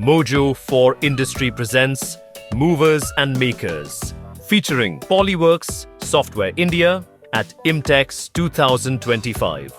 Mojo for Industry presents Movers and Makers, featuring PolyWorks Software India at IMTEX 2025.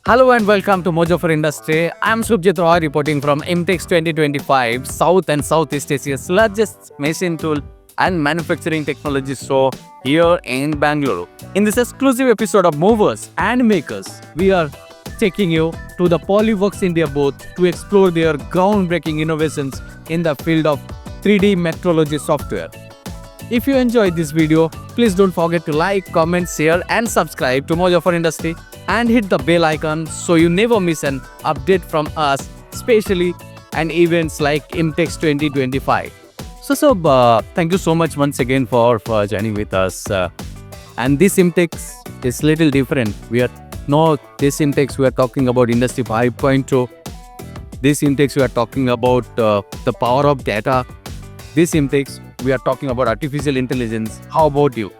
Hello and welcome to Mojo for Industry. I am 𝒓𝒑𝒂𝒊𝒂𝒂 reporting from IMTEX 2025, South and Southeast Asia's largest machine tool and manufacturing technology show here in Bangalore. In this exclusive episode of Movers and Makers, we are taking you to the PolyWorks India booth to explore their groundbreaking innovations in the field of 3D metrology software. If you enjoyed this video, please don't forget to like, comment, share and subscribe to Mojo for Industry and hit the bell icon so you never miss an update from us, especially and events like IMTEX 2025. So, thank you so much once again for joining with us. And this IMTEX is little different. This IMTEX we are talking about Industry 5.0. This IMTEX we are talking about the power of data. This IMTEX we are talking about artificial intelligence. How about you?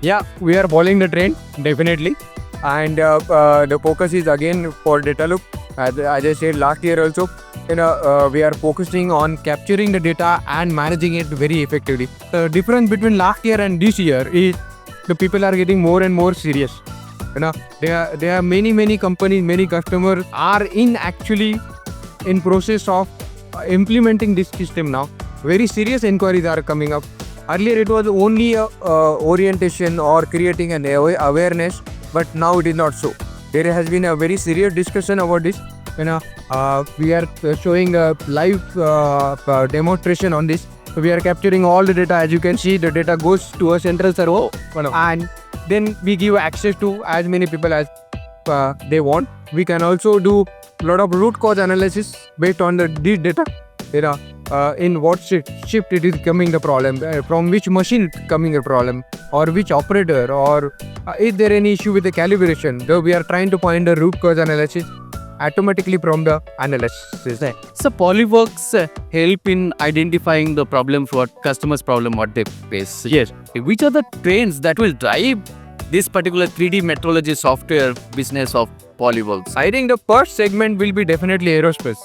Yeah, we are following the trend, definitely. And the focus is again for DataLoop. As I said last year also, we are focusing on capturing the data and managing it very effectively. The difference between last year and this year is the people are getting more and more serious. There are many companies, many customers are actually in process of implementing this system now. Very serious inquiries are coming up. Earlier it was only orientation or creating an awareness, but now it is not so. There has been a very serious discussion about this. We are showing a live demonstration on this. So we are capturing all the data. As you can see, the data goes to a central server, and then we give access to as many people as they want. We can also do a lot of root cause analysis based on this data. In what shift it is coming the problem, from which machine it's coming a problem, or which operator, or is there any issue with the calibration. So we are trying to find the root cause analysis automatically from the analysis. So PolyWorks help in identifying the problems, what customers' problem, what they face. Yes. Which are the trends that will drive this particular 3D metrology software business of PolyWorks? I think the first segment will be definitely aerospace.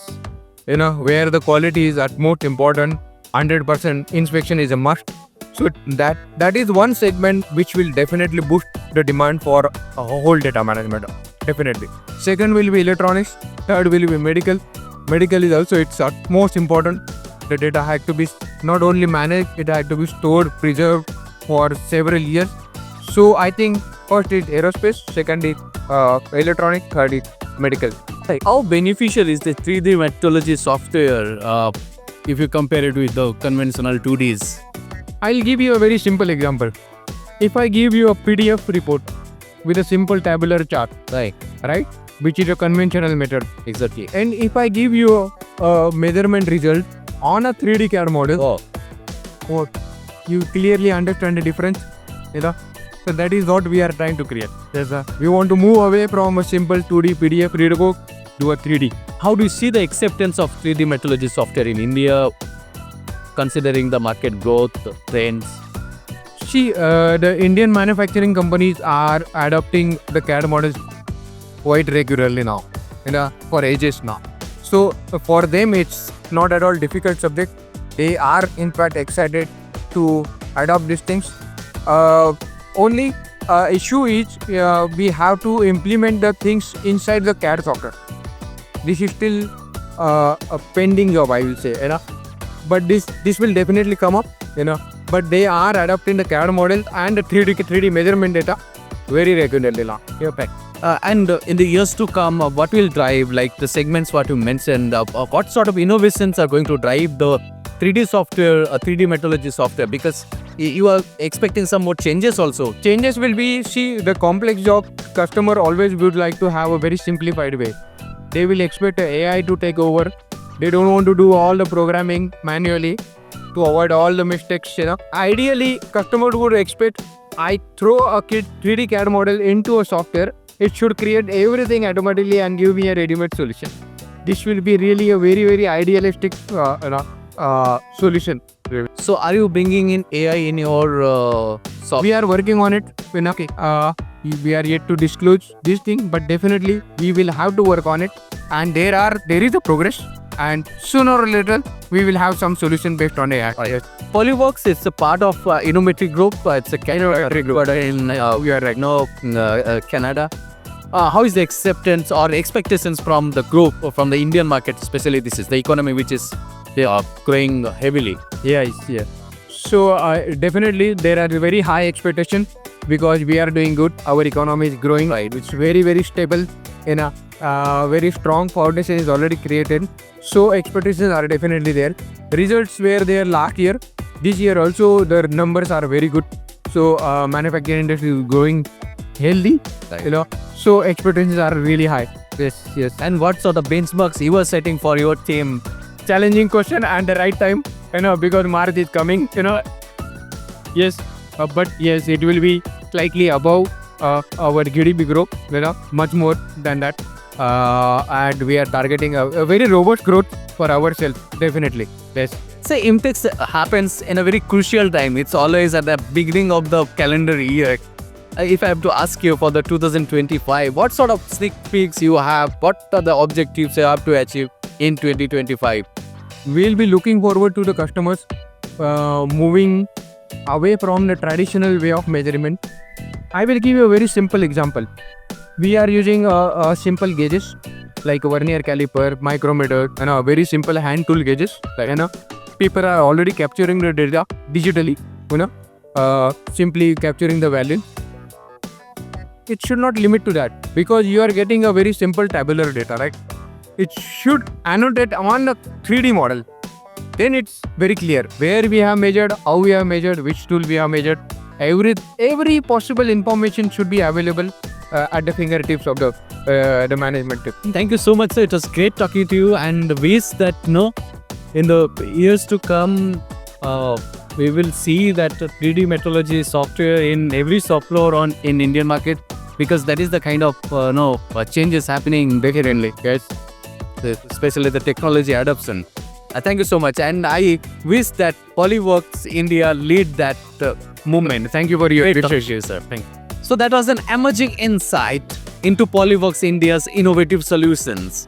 Where the quality is at most important, 100% inspection is a must. So that is one segment which will definitely boost the demand for a whole data management. Definitely. Second will be electronics. Third will be medical. Medical is also its most important. The data had to be not only managed, it had to be stored, preserved for several years. So I think first is aerospace, second is electronic, third is medical. How beneficial is the 3D metrology software if you compare it with the conventional 2Ds? I'll give you a very simple example. If I give you a PDF report with a simple tabular chart, right, which is a conventional method, Exactly. and if I give you a measurement result on a 3D CAD model, you clearly understand the difference. So that is what we are trying to create. We want to move away from a simple 2D PDF reader book to a 3D. How do you see the acceptance of 3D metrology software in India, considering the market growth, trends? See, the Indian manufacturing companies are adopting the CAD models quite regularly now, for ages now. So for them, it's not at all difficult subject. They are in fact excited to adopt these things. Only issue is we have to implement the things inside the CAD software. This is still a pending job, I will say. But this will definitely come up. But they are adopting the CAD model and the 3D measurement data very regularly now. And in the years to come, what will drive, like the segments what you mentioned, what sort of innovations are going to drive the 3D software, 3D metrology software? Because you are expecting some more changes also. Changes will be, see, the complex job, customer always would like to have a very simplified way. They will expect AI to take over. They don't want to do all the programming manually to avoid all the mistakes. Ideally, customer would expect I throw a 3D CAD model into a software. It should create everything automatically and give me a ready-made solution. This will be really a very idealistic solution. So are you bringing in AI in your software? We are working on it. We are yet to disclose this thing, but definitely we will have to work on it. And there is a progress. and sooner or later we will have some solution based on AI. PolyWorks is a part of Innovative Group. It's a Canada group in we are right now Canada. How is the acceptance or expectations from the group or from the Indian market, especially this is the economy which is growing heavily? Yes. So definitely there are very high expectations because we are doing good. Our economy is growing. Right. It's very stable. In a very strong foundation is already created. So expectations are definitely there. Results were there last year. This year also the numbers are very good. So manufacturing industry is growing healthy. Right. So expectations are really high. Yes. And what sort of benchmarks you are setting for your team? Challenging question and the right time. Because March is coming. Yes. But yes, it will be slightly above our GDP growth, much more than that. And we are targeting a very robust growth for ourselves, definitely. Yes. Say IMTEX happens in a very crucial time. It's always at the beginning of the calendar year. If I have to ask you for the 2025, what sort of sneak peeks you have? What are the objectives you have to achieve in 2025? We'll be looking forward to the customers moving away from the traditional way of measurement. I will give you a very simple example. We are using simple gauges like vernier caliper, micrometer, and very simple hand tool gauges. People are already capturing the data digitally. Simply capturing the value. It should not limit to that because you are getting a very simple tabular data, right? It should annotate on a 3D model. Then it's very clear where we have measured, how we have measured, which tool we have measured. Every possible information should be available at the fingertips of the management team. Thank you so much, sir. It was great talking to you, and wish that in the years to come, we will see that 3D metrology software in every shop floor in Indian market, because that is the kind of changes happening definitely. Yes, especially the technology adoption. Thank you so much, and I wish that PolyWorks India lead that movement. Thank you for your appreciation, sir. Thank you. So that was an emerging insight into PolyWorks India's innovative solutions.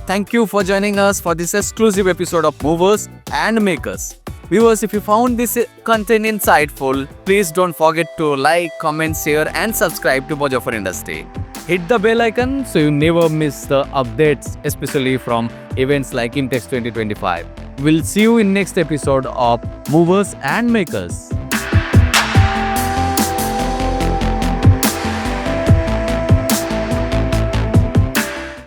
Thank you for joining us for this exclusive episode of Movers and Makers. Viewers, if you found this content insightful, please don't forget to like, comment, share and subscribe to Mojo for Industry. Hit the bell icon so you never miss the updates, especially from events like IMTEX 2025. We'll see you in next episode of Movers and Makers.